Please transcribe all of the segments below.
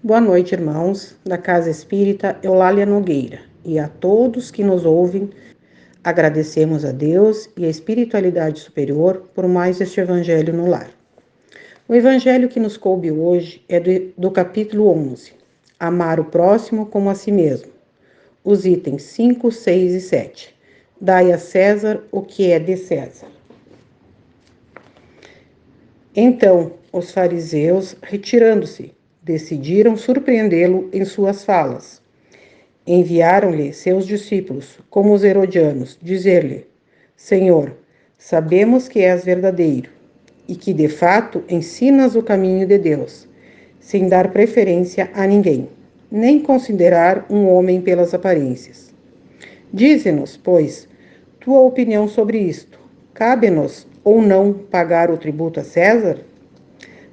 Boa noite, irmãos da Casa Espírita Eulália Nogueira, e a todos que nos ouvem. Agradecemos a Deus e a espiritualidade superior por mais este Evangelho no lar. O Evangelho que nos coube hoje é do capítulo 11, Amar o próximo como a si mesmo. Os itens 5, 6 e 7. Dai a César o que é de César. Então, os fariseus, retirando-se, decidiram surpreendê-lo em suas falas. Enviaram-lhe seus discípulos, como os herodianos, dizer-lhe: Senhor, sabemos que és verdadeiro e que, de fato, ensinas o caminho de Deus, sem dar preferência a ninguém, nem considerar um homem pelas aparências. Dize-nos, pois, tua opinião sobre isto. Cabe-nos ou não pagar o tributo a César?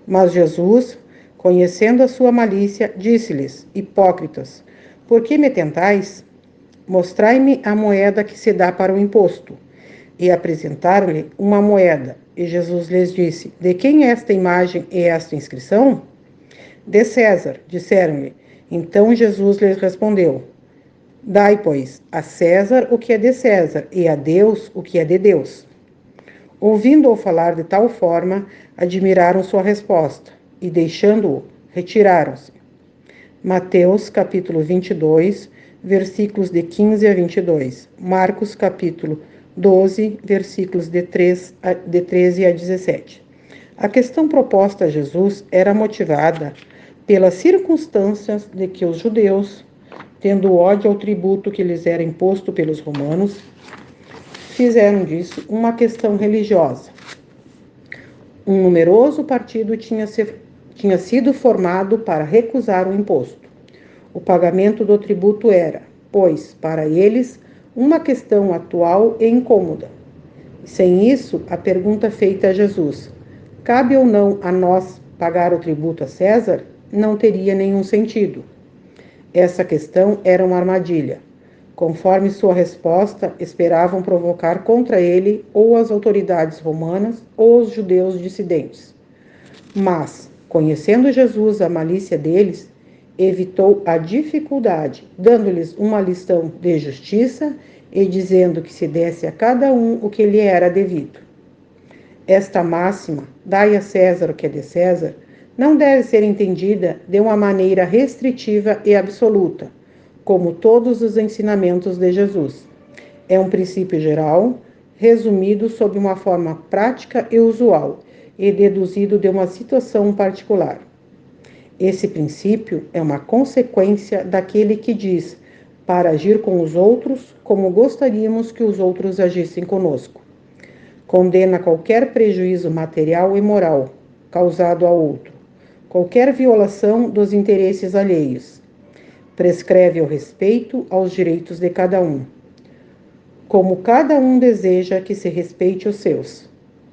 Mas Jesus, conhecendo a sua malícia, disse-lhes: Hipócritas, por que me tentais? Mostrai-me a moeda que se dá para o imposto. E apresentaram-lhe uma moeda. E Jesus lhes disse: De quem é esta imagem e esta inscrição? De César, disseram-lhe. Então Jesus lhes respondeu: Dai, pois, a César o que é de César, e a Deus o que é de Deus. Ouvindo-o falar de tal forma, admiraram sua resposta, e deixando-o, retiraram-se. Mateus, capítulo 22, versículos de 15 a 22. Marcos, capítulo 12, versículos de 13 a 17. A questão proposta a Jesus era motivada pelas circunstâncias de que os judeus, tendo ódio ao tributo que lhes era imposto pelos romanos, fizeram disso uma questão religiosa. Um numeroso partido tinha sido formado para recusar o imposto. O pagamento do tributo era, pois, para eles, uma questão atual e incômoda. Sem isso, a pergunta feita a Jesus, cabe ou não a nós pagar o tributo a César, não teria nenhum sentido. Essa questão era uma armadilha. Conforme sua resposta, esperavam provocar contra ele ou as autoridades romanas ou os judeus dissidentes. Mas, conhecendo Jesus a malícia deles, evitou a dificuldade, dando-lhes uma lição de justiça e dizendo que se desse a cada um o que lhe era devido. Esta máxima, dai a César o que é de César, não deve ser entendida de uma maneira restritiva e absoluta, como todos os ensinamentos de Jesus. É um princípio geral, resumido sob uma forma prática e usual, e deduzido de uma situação particular. Esse princípio é uma consequência daquele que diz para agir com os outros como gostaríamos que os outros agissem conosco. Condena qualquer prejuízo material e moral causado ao outro, qualquer violação dos interesses alheios. Prescreve o respeito aos direitos de cada um, como cada um deseja que se respeite os seus.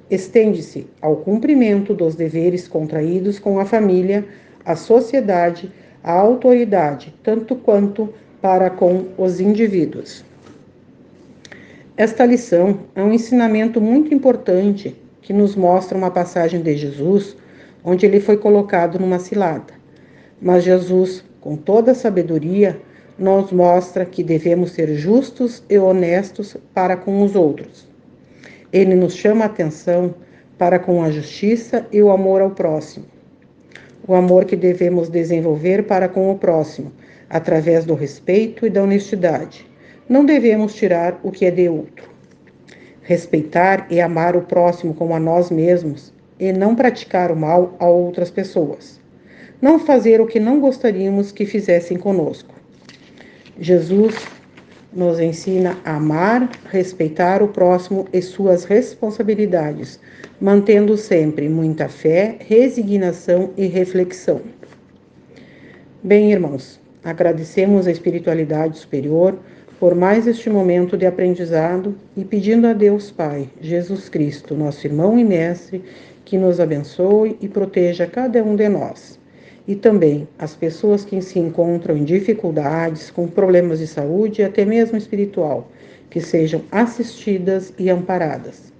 Estende-se ao cumprimento dos deveres contraídos com a família, a sociedade, a autoridade, tanto quanto para com os indivíduos. Esta lição é um ensinamento muito importante que nos mostra uma passagem de Jesus onde ele foi colocado numa cilada. Mas Jesus, com toda a sabedoria, nos mostra que devemos ser justos e honestos para com os outros. Ele nos chama a atenção para com a justiça e o amor ao próximo. O amor que devemos desenvolver para com o próximo, através do respeito e da honestidade. Não devemos tirar o que é de outro. Respeitar e amar o próximo como a nós mesmos e não praticar o mal a outras pessoas. Não fazer o que não gostaríamos que fizessem conosco. Jesus nos ensina a amar, respeitar o próximo e suas responsabilidades, mantendo sempre muita fé, resignação e reflexão. Bem, irmãos, agradecemos a espiritualidade superior por mais este momento de aprendizado e pedindo a Deus Pai, Jesus Cristo, nosso irmão e mestre, que nos abençoe e proteja cada um de nós. E também as pessoas que se encontram em dificuldades, com problemas de saúde e até mesmo espiritual, que sejam assistidas e amparadas.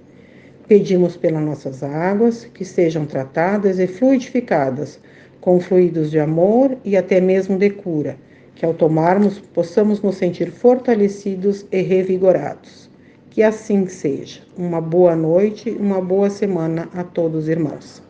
Pedimos pelas nossas águas, que sejam tratadas e fluidificadas com fluidos de amor e até mesmo de cura, que ao tomarmos possamos nos sentir fortalecidos e revigorados. Que assim seja. Uma boa noite e uma boa semana a todos, irmãos.